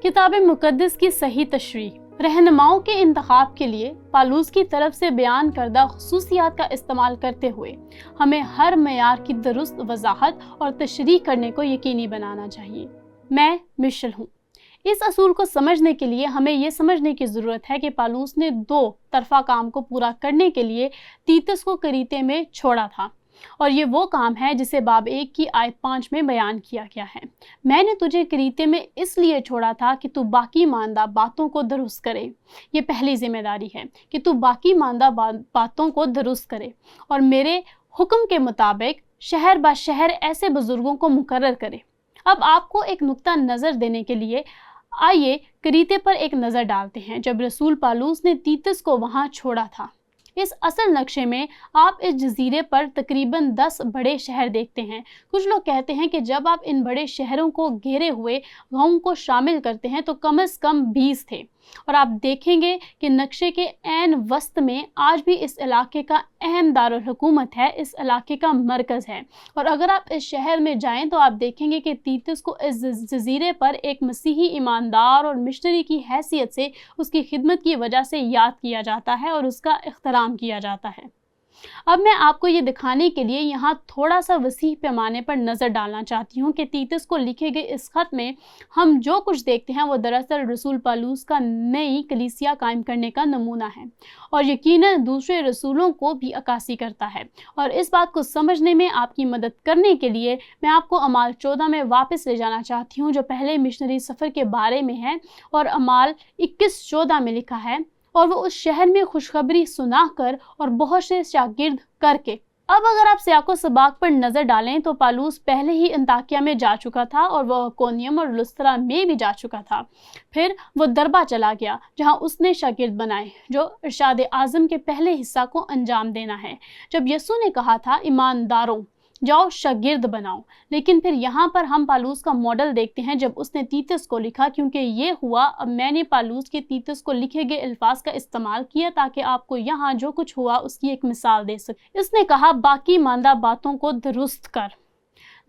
کتاب مقدس کی صحیح تشریح رہنماؤں کے انتخاب کے لیے پالوس کی طرف سے بیان کردہ خصوصیات کا استعمال کرتے ہوئے ہمیں ہر معیار کی درست وضاحت اور تشریح کرنے کو یقینی بنانا چاہیے۔ میں مشل ہوں۔ اس اصول کو سمجھنے کے لیے ہمیں یہ سمجھنے کی ضرورت ہے کہ پالوس نے دو طرفہ کام کو پورا کرنے کے لیے تیتس کو کریتے میں چھوڑا تھا، اور یہ وہ کام ہے جسے باب 1 کی آیت 5 میں بیان کیا گیا ہے۔ میں نے تجھے کریتے میں اس لیے چھوڑا تھا کہ تو باقی ماندہ باتوں کو درست کرے۔ یہ پہلی ذمہ داری ہے کہ تو باقی ماندہ باتوں کو درست کرے اور میرے حکم کے مطابق شہر با شہر ایسے بزرگوں کو مقرر کرے۔ اب آپ کو ایک نقطہ نظر دینے کے لیے آئیے کریتے پر ایک نظر ڈالتے ہیں جب رسول پالوس نے تیتس کو وہاں چھوڑا تھا۔ اس اصل نقشے میں آپ اس جزیرے پر تقریباً 10 بڑے شہر دیکھتے ہیں۔ کچھ لوگ کہتے ہیں کہ جب آپ ان بڑے شہروں کو گھیرے ہوئے گاؤں کو شامل کرتے ہیں تو کم از کم 20 تھے، اور آپ دیکھیں گے کہ نقشے کے عین وسط میں آج بھی اس علاقے کا اہم دارالحکومت ہے، اس علاقے کا مرکز ہے۔ اور اگر آپ اس شہر میں جائیں تو آپ دیکھیں گے کہ تیتس کو اس جزیرے پر ایک مسیحی ایماندار اور مشنری کی حیثیت سے اس کی خدمت کی وجہ سے یاد کیا جاتا ہے اور اس کا احترام کیا جاتا ہے۔ اب میں آپ کو یہ دکھانے کے لیے یہاں تھوڑا سا وسیع پیمانے پر نظر ڈالنا چاہتی ہوں کہ تیتس کو لکھے گئے اس خط میں ہم جو کچھ دیکھتے ہیں وہ دراصل رسول پالوس کا نئی کلیسیا قائم کرنے کا نمونہ ہے، اور یقیناً دوسرے رسولوں کو بھی عکاسی کرتا ہے۔ اور اس بات کو سمجھنے میں آپ کی مدد کرنے کے لیے میں آپ کو اعمال 14 میں واپس لے جانا چاہتی ہوں جو پہلے مشنری سفر کے بارے میں ہے، اور اعمال 21:14 میں لکھا ہے، اور وہ اس شہر میں خوشخبری سنا کر اور بہت سے شاگرد کر کے۔ اب اگر آپ سیاق و سباق پر نظر ڈالیں تو پالوس پہلے ہی انطاکیہ میں جا چکا تھا، اور وہ اکونیم اور لسترا میں بھی جا چکا تھا۔ پھر وہ دربہ چلا گیا جہاں اس نے شاگرد بنائے جو ارشاد اعظم کے پہلے حصہ کو انجام دینا ہے، جب یسوع نے کہا تھا ایمانداروں جاؤ شاگرد بناؤ۔ لیکن پھر یہاں پر ہم پالوس کا ماڈل دیکھتے ہیں جب اس نے تیتس کو لکھا، کیونکہ یہ ہوا اب میں نے پالوس کے تیتس کو لکھے گئے الفاظ کا استعمال کیا تاکہ آپ کو یہاں جو کچھ ہوا اس کی ایک مثال دے سکے۔ اس نے کہا باقی ماندہ باتوں کو درست کر۔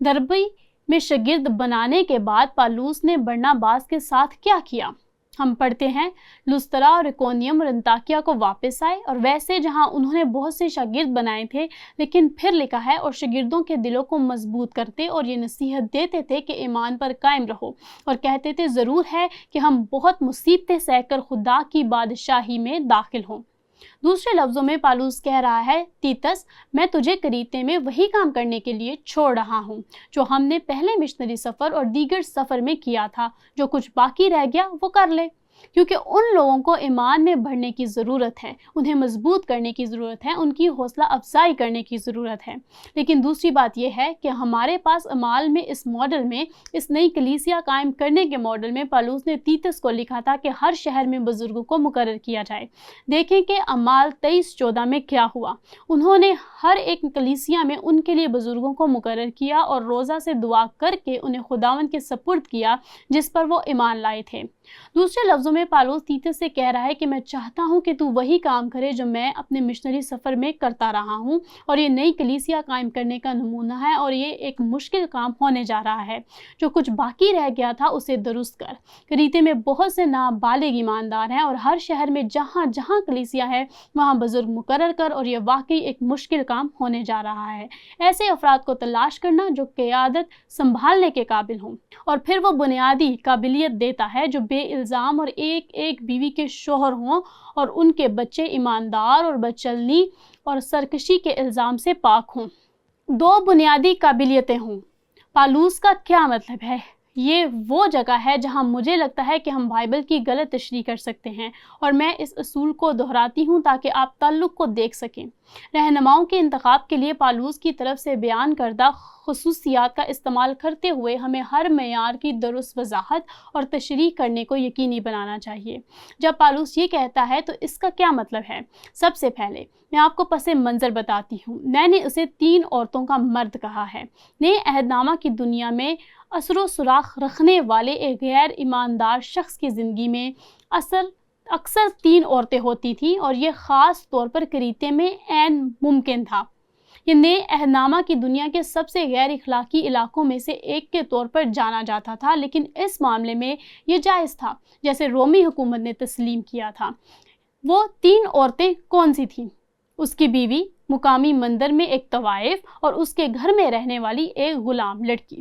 دربی میں شاگرد بنانے کے بعد پالوس نے برناباس کے ساتھ کیا کیا؟ ہم پڑھتے ہیں لسترا اور اکونیم اور انطاکیہ کو واپس آئے، اور ویسے جہاں انہوں نے بہت سے شاگرد بنائے تھے، لیکن پھر لکھا ہے اور شاگردوں کے دلوں کو مضبوط کرتے اور یہ نصیحت دیتے تھے کہ ایمان پر قائم رہو، اور کہتے تھے ضرور ہے کہ ہم بہت مصیبتیں سہ کر خدا کی بادشاہی میں داخل ہوں۔ دوسرے لفظوں میں پالوس کہہ رہا ہے تیتس میں تجھے کریتے میں وہی کام کرنے کے لیے چھوڑ رہا ہوں جو ہم نے پہلے مشنری سفر اور دیگر سفر میں کیا تھا۔ جو کچھ باقی رہ گیا وہ کر لے، کیونکہ ان لوگوں کو ایمان میں بڑھنے کی ضرورت ہے، انہیں مضبوط کرنے کی ضرورت ہے، ان کی حوصلہ افزائی کرنے کی ضرورت ہے۔ لیکن دوسری بات یہ ہے کہ ہمارے پاس اعمال میں اس ماڈل میں، اس نئی کلیسیا قائم کرنے کے ماڈل میں پالوس نے تیتس کو لکھا تھا کہ ہر شہر میں بزرگوں کو مقرر کیا جائے۔ دیکھیں کہ اعمال 23:14 میں کیا ہوا۔ انہوں نے ہر ایک کلیسیا میں ان کے لیے بزرگوں کو مقرر کیا اور روزہ سے دعا کر کے انہیں خداوند کے سپرد کیا جس پر وہ ایمان لائے تھے۔ دوسرے لفظوں میں پالوس تیتس سے کہہ رہا ہے کہ میں چاہتا ہوں کہ تو وہی کام کرے جو میں اپنے مشنری سفر میں کرتا رہا ہوں، اور یہ نئی کلیسیا قائم کرنے کا نمونہ ہے، اور یہ ایک مشکل کام ہونے جا رہا ہے۔ جو کچھ باقی رہ گیا تھا اسے درست کر۔ کریتے میں بہت سے نابالغ ایماندار ہیں، اور ہر شہر میں جہاں جہاں کلیسیا ہے وہاں بزرگ مقرر کر، اور یہ واقعی ایک مشکل کام ہونے جا رہا ہے۔ ایسے افراد کو تلاش کرنا جو قیادت سنبھالنے کے قابل ہوں، اور پھر وہ بنیادی قابلیت دیتا ہے جو بے الزام اور ایک ایک بیوی کے شوہر ہوں، اور ان کے بچے ایماندار اور بدچلنی اور سرکشی کے الزام سے پاک ہوں۔ دو بنیادی قابلیتیں ہوں۔ پالوس کا کیا مطلب ہے؟ یہ وہ جگہ ہے جہاں مجھے لگتا ہے کہ ہم بائبل کی غلط تشریح کر سکتے ہیں، اور میں اس اصول کو دہراتی ہوں تاکہ آپ تعلق کو دیکھ سکیں۔ رہنماؤں کے انتخاب کے لیے پالوس کی طرف سے بیان کردہ خصوصیات کا استعمال کرتے ہوئے ہمیں ہر معیار کی درست وضاحت اور تشریح کرنے کو یقینی بنانا چاہیے۔ جب پالوس یہ کہتا ہے تو اس کا کیا مطلب ہے؟ سب سے پہلے میں آپ کو پس منظر بتاتی ہوں۔ میں نے اسے 3 عورتوں کا مرد کہا ہے۔ نئے عہد نامہ کی دنیا میں اثر و سراغ رکھنے والے ایک غیر ایماندار شخص کی زندگی میں اکثر 3 عورتیں ہوتی تھیں، اور یہ خاص طور پر کریتے میں عین ممکن تھا۔ یہ نئے عہد نامہ کی دنیا کے سب سے غیر اخلاقی علاقوں میں سے ایک کے طور پر جانا جاتا تھا، لیکن اس معاملے میں یہ جائز تھا جیسے رومی حکومت نے تسلیم کیا تھا۔ وہ 3 عورتیں کون سی تھیں؟ اس کی بیوی، مقامی مندر میں ایک طوائف، اور اس کے گھر میں رہنے والی ایک غلام لڑکی۔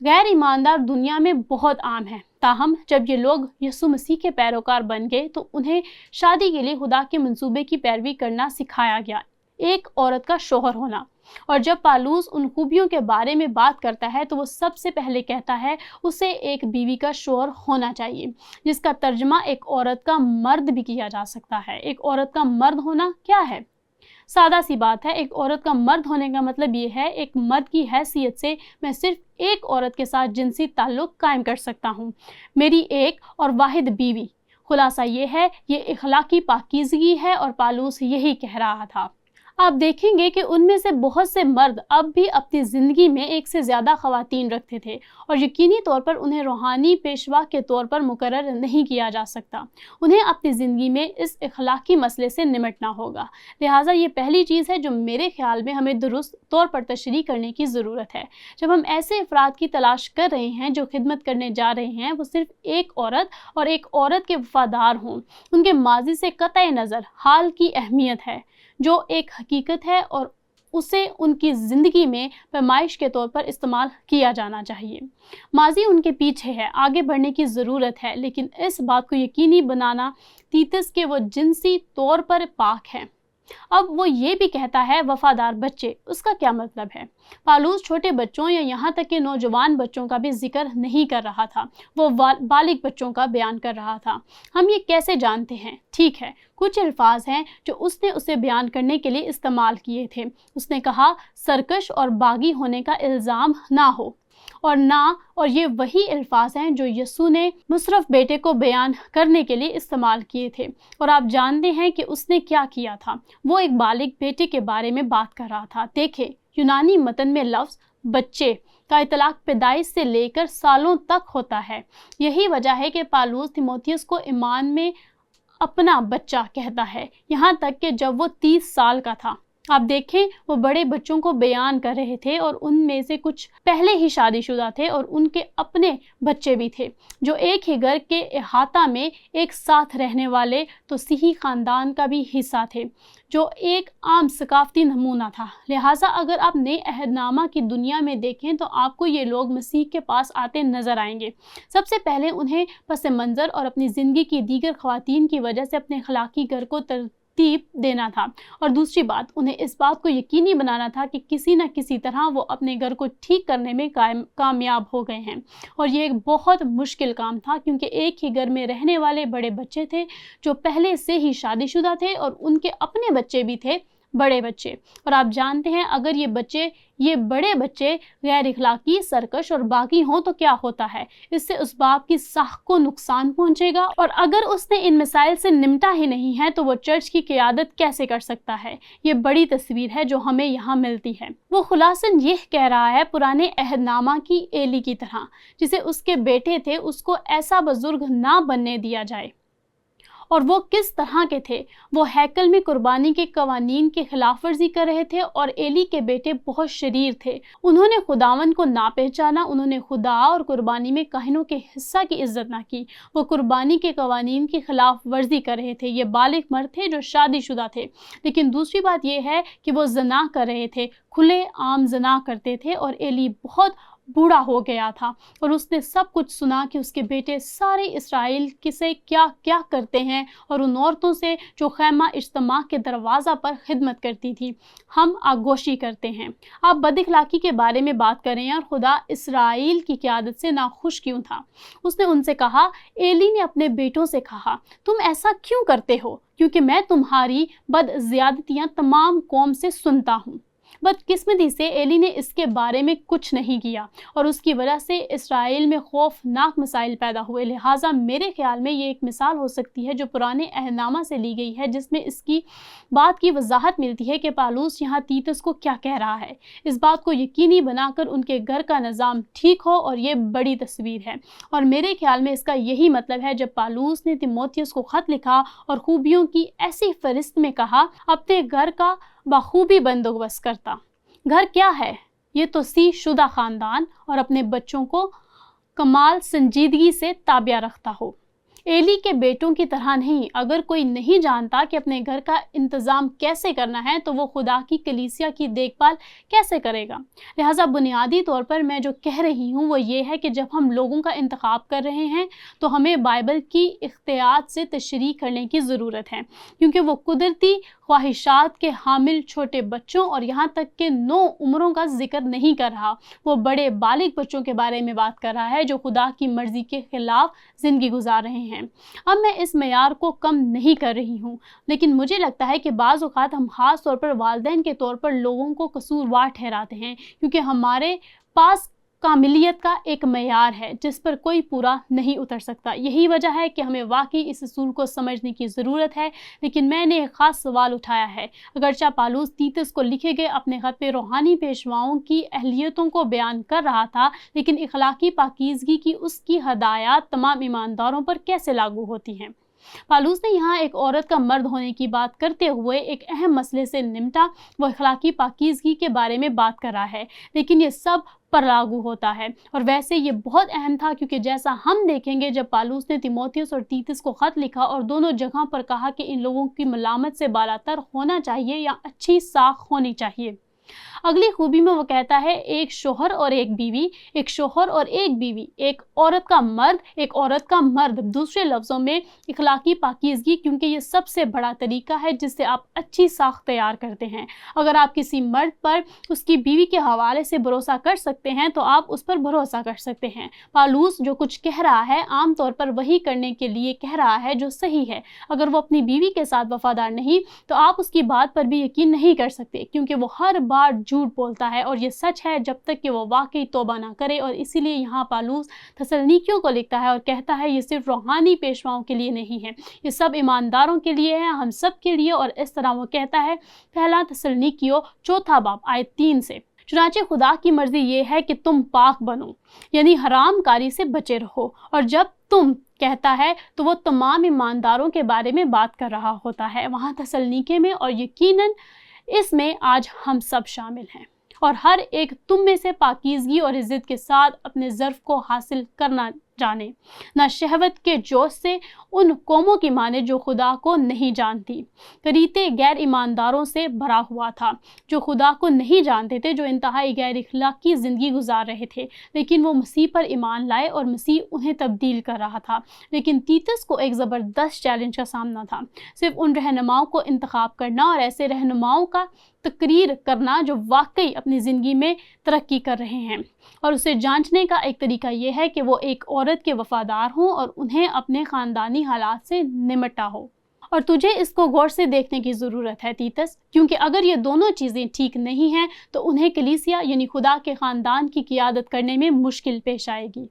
غیر ایماندار دنیا میں بہت عام ہے، تاہم جب یہ لوگ یسوع مسیح کے پیروکار بن گئے تو انہیں شادی کے لیے خدا کے منصوبے کی پیروی کرنا سکھایا گیا، ایک عورت کا شوہر ہونا۔ اور جب پالوس ان خوبیوں کے بارے میں بات کرتا ہے تو وہ سب سے پہلے کہتا ہے اسے ایک بیوی کا شوہر ہونا چاہیے، جس کا ترجمہ ایک عورت کا مرد بھی کیا جا سکتا ہے۔ ایک عورت کا مرد ہونا کیا ہے؟ سادہ سی بات ہے، ایک عورت کا مرد ہونے کا مطلب یہ ہے ایک مرد کی حیثیت سے میں صرف ایک عورت کے ساتھ جنسی تعلق قائم کر سکتا ہوں، میری ایک اور واحد بیوی۔ خلاصہ یہ ہے، یہ اخلاقی پاکیزگی ہے اور پالوس یہی کہہ رہا تھا۔ آپ دیکھیں گے کہ ان میں سے بہت سے مرد اب بھی اپنی زندگی میں ایک سے زیادہ خواتین رکھتے تھے، اور یقینی طور پر انہیں روحانی پیشوا کے طور پر مقرر نہیں کیا جا سکتا۔ انہیں اپنی زندگی میں اس اخلاقی مسئلے سے نمٹنا ہوگا۔ لہٰذا یہ پہلی چیز ہے جو میرے خیال میں ہمیں درست طور پر تشریح کرنے کی ضرورت ہے۔ جب ہم ایسے افراد کی تلاش کر رہے ہیں جو خدمت کرنے جا رہے ہیں، وہ صرف ایک عورت اور ایک عورت کے وفادار ہوں۔ ان کے ماضی سے قطع نظر حال کی اہمیت ہے، جو ایک حقیقت ہے، اور اسے ان کی زندگی میں پیمائش کے طور پر استعمال کیا جانا چاہیے۔ ماضی ان کے پیچھے ہے، آگے بڑھنے کی ضرورت ہے، لیکن اس بات کو یقینی بنانا تیتس کہ وہ جنسی طور پر پاک ہے۔ اب وہ یہ بھی کہتا ہے وفادار بچے، اس کا کیا مطلب ہے؟ پالوس چھوٹے بچوں یا یہاں تک کہ نوجوان بچوں کا بھی ذکر نہیں کر رہا تھا، وہ بالغ بچوں کا بیان کر رہا تھا۔ ہم یہ کیسے جانتے ہیں؟ ٹھیک ہے، کچھ الفاظ ہیں جو اس نے اسے بیان کرنے کے لیے استعمال کیے تھے۔ اس نے کہا سرکش اور باغی ہونے کا الزام نہ ہو، اور یہ وہی الفاظ ہیں جو یسوع نے مصرف بیٹے کو بیان کرنے کے لیے استعمال کیے تھے۔ اور آپ جانتے ہیں کہ اس نے کیا کیا تھا، وہ ایک بالغ بیٹے کے بارے میں بات کر رہا تھا۔ دیکھیں، یونانی متن میں لفظ بچے کا اطلاق پیدائش سے لے کر سالوں تک ہوتا ہے۔ یہی وجہ ہے کہ پالوس تیموتھیوس کو ایمان میں اپنا بچہ کہتا ہے، یہاں تک کہ جب وہ 30 سال کا تھا۔ آپ دیکھیں، وہ بڑے بچوں کو بیان کر رہے تھے، اور ان میں سے کچھ پہلے ہی شادی شدہ تھے اور ان کے اپنے بچے بھی تھے، جو ایک ہی گھر کے احاطہ میں ایک ساتھ رہنے والے توسیعی خاندان کا بھی حصہ تھے، جو ایک عام ثقافتی نمونہ تھا۔ لہٰذا اگر آپ نئے عہد نامہ کی دنیا میں دیکھیں تو آپ کو یہ لوگ مسیح کے پاس آتے نظر آئیں گے۔ سب سے پہلے انہیں پس منظر اور اپنی زندگی کی دیگر خواتین کی وجہ سے اپنے اخلاقی گھر کو ترتیب دینا تھا، اور دوسری بات انہیں اس بات کو یقینی بنانا تھا کہ کسی نہ کسی طرح وہ اپنے گھر کو ٹھیک کرنے میں کامیاب ہو گئے ہیں۔ اور یہ ایک بہت مشکل کام تھا، کیونکہ ایک ہی گھر میں رہنے والے بڑے بچے تھے جو پہلے سے ہی شادی شدہ تھے، اور ان کے اپنے بچے بھی تھے، بڑے بچے۔ اور آپ جانتے ہیں اگر یہ بڑے بچے غیر اخلاقی، سرکش اور باغی ہوں تو کیا ہوتا ہے؟ اس سے اس باپ کی ساکھ کو نقصان پہنچے گا، اور اگر اس نے ان مسائل سے نمٹا ہی نہیں ہے تو وہ چرچ کی قیادت کیسے کر سکتا ہے؟ یہ بڑی تصویر ہے جو ہمیں یہاں ملتی ہے۔ وہ خلاصاً یہ کہہ رہا ہے پرانے عہد نامہ کی ایلی کی طرح، جسے اس کے بیٹے تھے، اس کو ایسا بزرگ نہ بننے دیا جائے۔ اور وہ کس طرح کے تھے؟ وہ ہیکل میں قربانی کے قوانین کی خلاف ورزی کر رہے تھے، اور ایلی کے بیٹے بہت شریر تھے۔ انہوں نے خداوند کو نہ پہچانا، انہوں نے خدا اور قربانی میں کاہنوں کے حصہ کی عزت نہ کی۔ وہ قربانی کے قوانین کی خلاف ورزی کر رہے تھے۔ یہ بالغ مرد تھے جو شادی شدہ تھے، لیکن دوسری بات یہ ہے کہ وہ زنا کر رہے تھے، کھلے عام زنا کرتے تھے، اور ایلی بہت بوڑھا ہو گیا تھا، اور اس نے سب کچھ سنا کہ اس کے بیٹے سارے اسرائیل کسے کیا کیا کرتے ہیں، اور ان عورتوں سے جو خیمہ اجتماع کے دروازہ پر خدمت کرتی تھی ہم آگوشی کرتے ہیں۔ آپ بد اخلاقی کے بارے میں بات کر رہے ہیں، اور خدا اسرائیل کی قیادت سے ناخوش کیوں تھا؟ اس نے ان سے کہا، ایلی نے اپنے بیٹوں سے کہا، تم ایسا کیوں کرتے ہو؟ کیونکہ میں تمہاری بد زیادتیاں تمام قوم سے سنتا ہوں۔ بدقسمتی سے ایلی نے اس کے بارے میں کچھ نہیں کیا، اور اس کی وجہ سے اسرائیل میں خوفناک مسائل پیدا ہوئے۔ لہٰذا میرے خیال میں یہ ایک مثال ہو سکتی ہے جو پرانے عہد نامہ سے لی گئی ہے، جس میں اس کی بات کی وضاحت ملتی ہے کہ پالوس یہاں تیتس کو کیا کہہ رہا ہے، اس بات کو یقینی بنا کر ان کے گھر کا نظام ٹھیک ہو، اور یہ بڑی تصویر ہے۔ اور میرے خیال میں اس کا یہی مطلب ہے جب پالوس نے تیموتھیوس کو خط لکھا اور خوبیوں کی ایسی فہرست میں کہا، اپنے گھر کا بخوبی بندوبست کرتا۔ گھر کیا ہے؟ یہ توسیع شدہ خاندان اور اپنے بچوں کو کمال سنجیدگی سے تابع رکھتا ہو۔ ایلی کے بیٹوں کی طرح نہیں۔ اگر کوئی نہیں جانتا کہ اپنے گھر کا انتظام کیسے کرنا ہے تو وہ خدا کی کلیسیا کی دیکھ بھال کیسے کرے گا؟ لہٰذا بنیادی طور پر میں جو کہہ رہی ہوں وہ یہ ہے کہ جب ہم لوگوں کا انتخاب کر رہے ہیں تو ہمیں بائبل کی احتیاط سے تشریح کرنے کی ضرورت ہے، کیونکہ وہ قدرتی خواہشات کے حامل چھوٹے بچوں اور یہاں تک کہ 9 عمروں کا ذکر نہیں کر رہا، وہ بڑے بالغ بچوں کے بارے میں بات کر رہا ہے جو خدا کی مرضی کے خلاف زندگی گزار رہے ہیں۔ اب میں اس معیار کو کم نہیں کر رہی ہوں، لیکن مجھے لگتا ہے کہ بعض اوقات ہم خاص طور پر والدین کے طور پر لوگوں کو قصوروار ٹھہراتے ہیں، کیونکہ ہمارے پاس کاملیت کا ایک معیار ہے جس پر کوئی پورا نہیں اتر سکتا۔ یہی وجہ ہے کہ ہمیں واقعی اس اصول کو سمجھنے کی ضرورت ہے۔ لیکن میں نے ایک خاص سوال اٹھایا ہے۔ اگرچہ پالوس تیتس کو لکھے گئے اپنے خط میں روحانی پیشواؤں کی اہلیتوں کو بیان کر رہا تھا، لیکن اخلاقی پاکیزگی کی اس کی ہدایات تمام ایمانداروں پر کیسے لاگو ہوتی ہیں؟ پالوس نے یہاں ایک عورت کا مرد ہونے کی بات کرتے ہوئے ایک اہم مسئلے سے نمٹا، وہ اخلاقی پاکیزگی کے بارے میں بات کر رہا ہے، لیکن یہ سب پر لاگو ہوتا ہے۔ اور ویسے یہ بہت اہم تھا، کیونکہ جیسا ہم دیکھیں گے جب پالوس نے تیموتھیوس اور تیتس کو خط لکھا اور دونوں جگہ پر کہا کہ ان لوگوں کی ملامت سے بالاتر ہونا چاہیے یا اچھی ساکھ ہونی چاہیے۔ اگلی خوبی میں وہ کہتا ہے ایک شوہر اور ایک بیوی، ایک شوہر اور ایک بیوی، ایک عورت کا مرد، ایک عورت کا مرد۔ دوسرے لفظوں میں اخلاقی پاکیزگی، کیونکہ یہ سب سے بڑا طریقہ ہے جس سے آپ اچھی ساکھ تیار کرتے ہیں۔ اگر آپ کسی مرد پر اس کی بیوی کے حوالے سے بھروسہ کر سکتے ہیں تو آپ اس پر بھروسہ کر سکتے ہیں۔ پالوس جو کچھ کہہ رہا ہے عام طور پر وہی کرنے کے لیے کہہ رہا ہے جو صحیح ہے۔ اگر وہ اپنی بیوی کے ساتھ وفادار نہیں تو آپ اس کی بات پر بھی یقین نہیں کر سکتے، کیونکہ وہ ہر بار جھوٹ بولتا ہے، اور یہ سچ ہے جب تک کہ وہ واقعی توبہ نہ کرے۔ اور اسی لیے یہاں پالوس تسلنیکیوں کو لکھتا ہے اور کہتا ہے یہ صرف روحانی پیشواؤں کے لیے نہیں ہے، یہ سب ایمانداروں کے لیے ہے، ہم سب کے لیے۔ اور اس طرح وہ کہتا ہے پہلا تسلنیکیوں 4 باب آیت 3 سے، چنانچہ خدا کی مرضی یہ ہے کہ تم پاک بنو، یعنی حرام کاری سے بچے رہو۔ اور جب تم کہتا ہے تو وہ تمام ایمانداروں کے بارے میں بات کر رہا ہوتا ہے وہاں تسلنیکے میں، اور یقیناً اس میں آج ہم سب شامل ہیں۔ اور ہر ایک تم میں سے پاکیزگی اور عزت کے ساتھ اپنے ظرف کو حاصل کرنا جانے، نہ شہوت کے جوش سے ان قوموں کی مانے جو خدا کو نہیں جانتی۔ کریتے غیر ایمانداروں سے بھرا ہوا تھا جو خدا کو نہیں جانتے تھے، جو انتہائی غیر اخلاقی زندگی گزار رہے تھے، لیکن وہ مسیح پر ایمان لائے اور مسیح انہیں تبدیل کر رہا تھا۔ لیکن تیتس کو ایک زبردست چیلنج کا سامنا تھا، صرف ان رہنماؤں کو انتخاب کرنا اور ایسے رہنماؤں کا تقریر کرنا جو واقعی اپنی زندگی میں ترقی کر رہے ہیں، اور اسے جانچنے کا ایک طریقہ یہ ہے کہ وہ ایک عورت کے وفادار ہوں اور انہیں اپنے خاندانی حالات سے نمٹا ہو۔ اور تجھے اس کو غور سے دیکھنے کی ضرورت ہے تیتس، کیونکہ اگر یہ دونوں چیزیں ٹھیک نہیں ہیں تو انہیں کلیسیا یعنی خدا کے خاندان کی قیادت کرنے میں مشکل پیش آئے گی۔